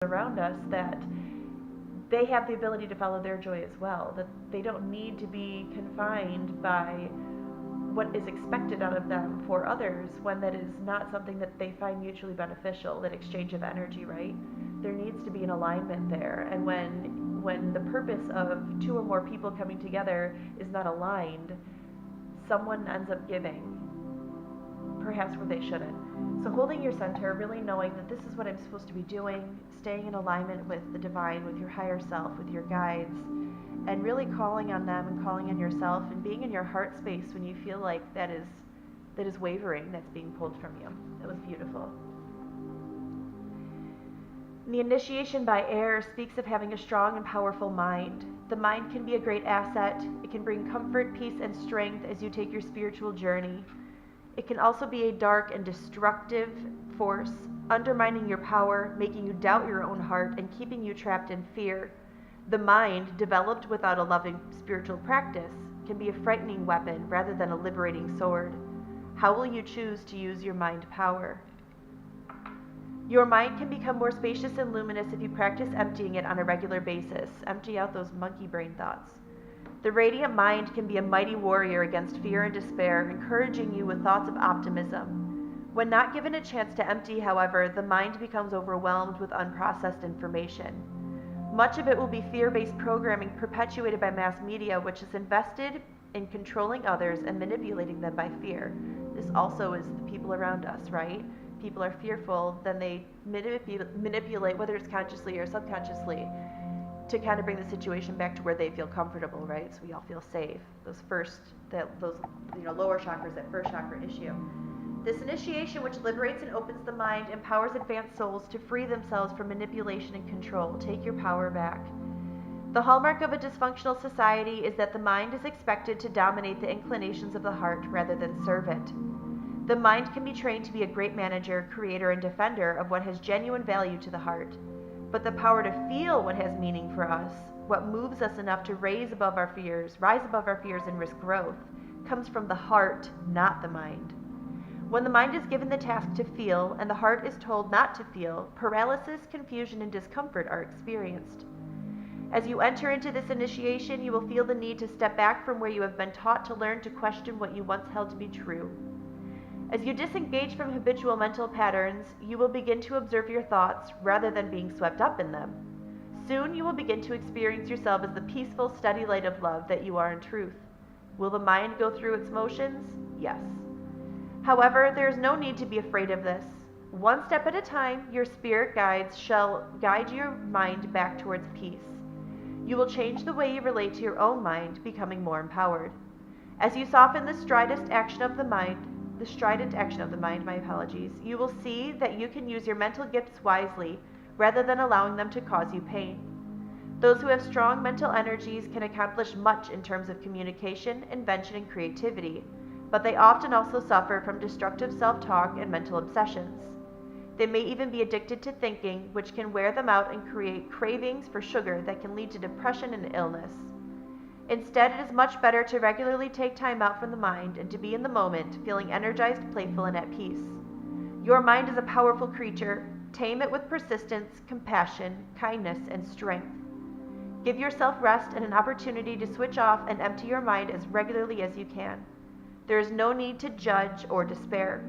around us, that they have the ability to follow their joy as well, that they don't need to be confined by what is expected out of them for others when that is not something that they find mutually beneficial, that exchange of energy, right? There needs to be an alignment there. And when the purpose of two or more people coming together is not aligned, someone ends up giving perhaps where they shouldn't. So holding your center, really knowing that this is what I'm supposed to be doing, staying in alignment with the divine, with your higher self, with your guides, and really calling on them and calling on yourself and being in your heart space when you feel like that is wavering, that's being pulled from you. That was beautiful. The initiation by air speaks of having a strong and powerful mind. The mind can be a great asset. It can bring comfort, peace, and strength as you take your spiritual journey. It can also be a dark and destructive force, undermining your power, making you doubt your own heart, and keeping you trapped in fear. The mind, developed without a loving spiritual practice, can be a frightening weapon rather than a liberating sword. How will you choose to use your mind power? Your mind can become more spacious and luminous if you practice emptying it on a regular basis. Empty out those monkey brain thoughts. The radiant mind can be a mighty warrior against fear and despair, encouraging you with thoughts of optimism. When not given a chance to empty, however, the mind becomes overwhelmed with unprocessed information. Much of it will be fear-based programming perpetuated by mass media, which is invested in controlling others and manipulating them by fear. This also is the people around us, right? People are fearful, then they manipulate, whether it's consciously or subconsciously, to kind of bring the situation back to where they feel comfortable, right? So we all feel safe. Those lower chakras, that first chakra issue. This initiation, which liberates and opens the mind, empowers advanced souls to free themselves from manipulation and control. Take your power back. The hallmark of a dysfunctional society is that the mind is expected to dominate the inclinations of the heart rather than serve it. The mind can be trained to be a great manager, creator, and defender of what has genuine value to the heart. But the power to feel what has meaning for us, what moves us enough to rise above our fears and risk growth, comes from the heart, not the mind. When the mind is given the task to feel and the heart is told not to feel, paralysis, confusion, and discomfort are experienced. As you enter into this initiation, you will feel the need to step back from where you have been taught to learn to question what you once held to be true. As you disengage from habitual mental patterns, you will begin to observe your thoughts rather than being swept up in them. Soon you will begin to experience yourself as the peaceful, steady light of love that you are in truth. Will the mind go through its motions? Yes. However, there is no need to be afraid of this. One step at a time, your spirit guides shall guide your mind back towards peace. You will change the way you relate to your own mind, becoming more empowered. As you soften the strident action of the mind, you will see that you can use your mental gifts wisely rather than allowing them to cause you pain. Those who have strong mental energies can accomplish much in terms of communication, invention, and creativity, but they often also suffer from destructive self-talk and mental obsessions. They may even be addicted to thinking, which can wear them out and create cravings for sugar that can lead to depression and illness. Instead, it is much better to regularly take time out from the mind and to be in the moment, feeling energized, playful, and at peace. Your mind is a powerful creature. Tame it with persistence, compassion, kindness, and strength. Give yourself rest and an opportunity to switch off and empty your mind as regularly as you can. There is no need to judge or despair.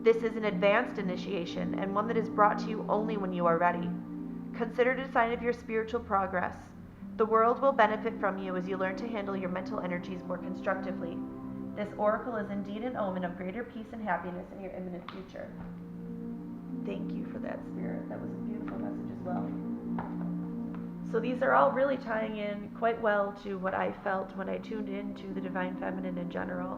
This is an advanced initiation and one that is brought to you only when you are ready. Consider it a sign of your spiritual progress. The world will benefit from you as you learn to handle your mental energies more constructively. This oracle is indeed an omen of greater peace and happiness in your imminent future. Thank you for that, Spirit. That was a beautiful message as well. So these are all really tying in quite well to what I felt when I tuned into the Divine Feminine in general.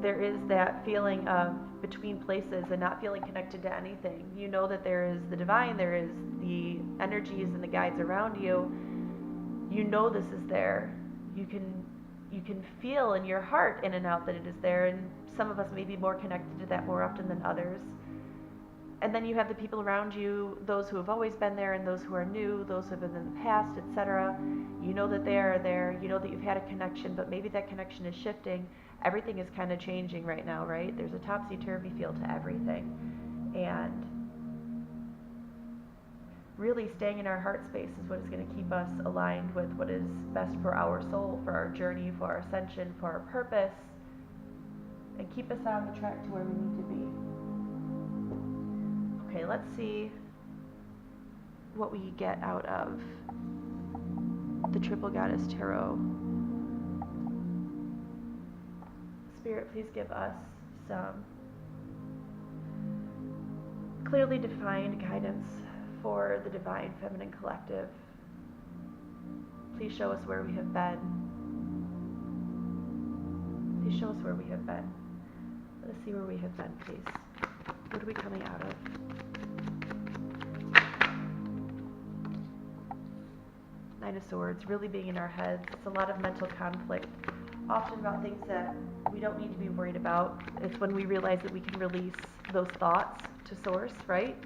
There is that feeling of between places and not feeling connected to anything. You know that there is the divine, there is the energies and the guides around you. You know this is there. You can feel in your heart in and out that it is there, and some of us may be more connected to that more often than others. And then you have the people around you, those who have always been there and those who are new, those who have been in the past, etc. You know that they are there. You know that you've had a connection, but maybe that connection is shifting. Everything is kind of changing right now, right? There's a topsy-turvy feel to everything. And really staying in our heart space is what is going to keep us aligned with what is best for our soul, for our journey, for our ascension, for our purpose, and keep us on the track to where we need to be. Okay, let's see what we get out of the Triple Goddess Tarot. Spirit, please give us some clearly defined guidance for the Divine Feminine Collective. Please show us where we have been. Please show us where we have been. Let us see where we have been, please. What are we coming out of? Nine of Swords, really being in our heads. It's a lot of mental conflict, often about things that we don't need to be worried about. It's when we realize that we can release those thoughts to Source, right?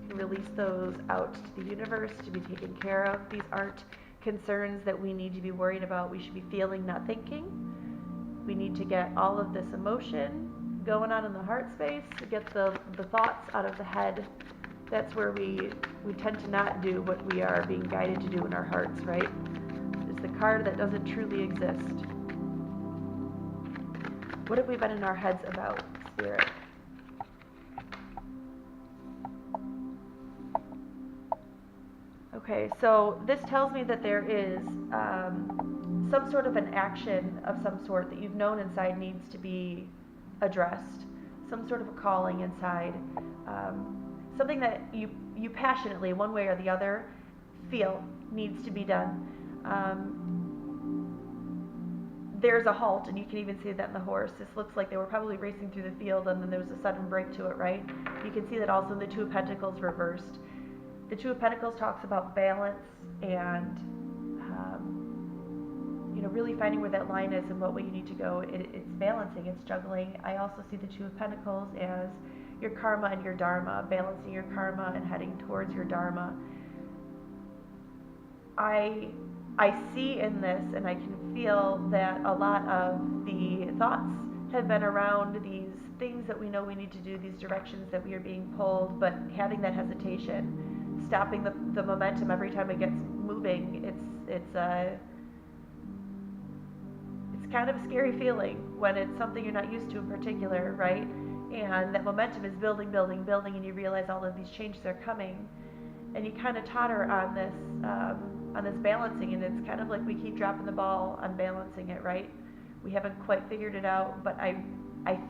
We can release those out to the universe to be taken care of. These aren't concerns that we need to be worried about. We should be feeling, not thinking. We need to get all of this emotion going on in the heart space, to get the thoughts out of the head. That's where we tend to not do what we are being guided to do in our hearts, right? It's the card that doesn't truly exist. What have we been in our heads about, Spirit? Okay, so this tells me that there is some sort of an action of some sort that you've known inside needs to be addressed. Some sort of a calling inside. Something that you passionately, one way or the other, feel needs to be done. There's a halt, and you can even see that in the horse. This looks like they were probably racing through the field, and then there was a sudden break to it, right? You can see that also in the Two of Pentacles reversed. The Two of Pentacles talks about balance and really finding where that line is and what way you need to go. It's balancing, it's juggling. I also see the Two of Pentacles as your karma and your dharma, balancing your karma and heading towards your dharma. I see in this, and I can feel that a lot of the thoughts have been around these things that we know we need to do, these directions that we are being pulled, but having that hesitation, stopping the momentum every time it gets moving. It's kind of a scary feeling when it's something you're not used to in particular, right? And that momentum is building, and you realize all of these changes are coming, and you kind of totter on this balancing, and it's kind of like we keep dropping the ball on balancing it, right? We haven't quite figured it out, but I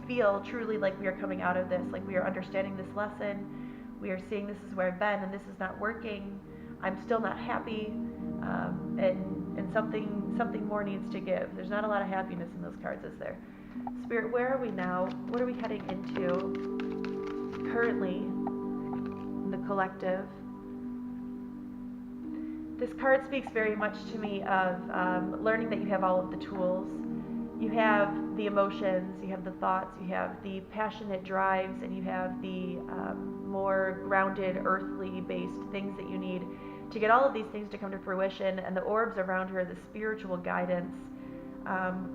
feel truly like we are coming out of this, like we are understanding this lesson. We are seeing this is where I've been, and this is not working. I'm still not happy, and something more needs to give. There's not a lot of happiness in those cards, is there? Spirit, where are we now? What are we heading into currently in the collective? This card speaks very much to me of learning that you have all of the tools. You have the emotions, you have the thoughts, you have the passionate drives, and you have the more grounded, earthly-based things that you need to get all of these things to come to fruition. And the orbs around her, the spiritual guidance,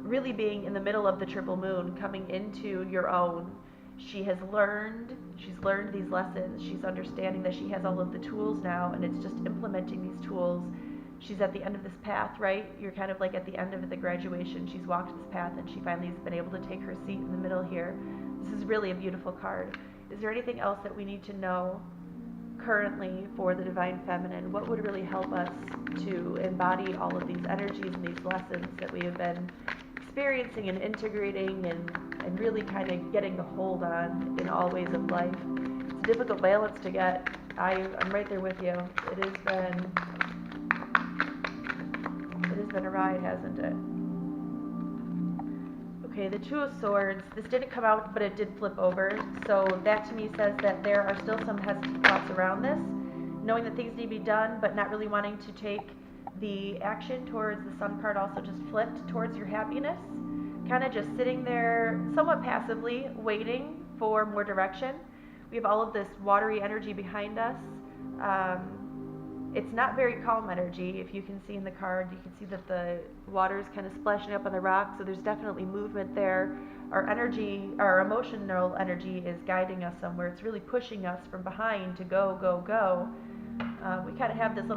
really being in the middle of the triple moon, coming into your own. She's learned these lessons. She's understanding that she has all of the tools now, and it's just implementing these tools. She's at the end of this path, right? You're kind of like at the end of the graduation. She's walked this path, and she finally has been able to take her seat in the middle here. This is really a beautiful card. Is there anything else that we need to know currently for the Divine Feminine? What would really help us to embody all of these energies and these lessons that we have been experiencing and integrating and really kind of getting the hold on in all ways of life? It's a difficult balance to get. I'm right there with you. It has been a ride, hasn't it? Okay, the Two of Swords. This didn't come out, but it did flip over. So that to me says that there are still some hesitant thoughts around this, knowing that things need to be done, but not really wanting to take the action towards the Sun card. Also just flipped towards your happiness, kind of just sitting there somewhat passively, waiting for more direction. We have all of this watery energy behind us. It's not very calm energy. If you can see in the card, you can see that the water is kind of splashing up on the rocks, so there's definitely movement there. Our energy, our emotional energy is guiding us somewhere. It's really pushing us from behind to go, go, go. We kind of have this little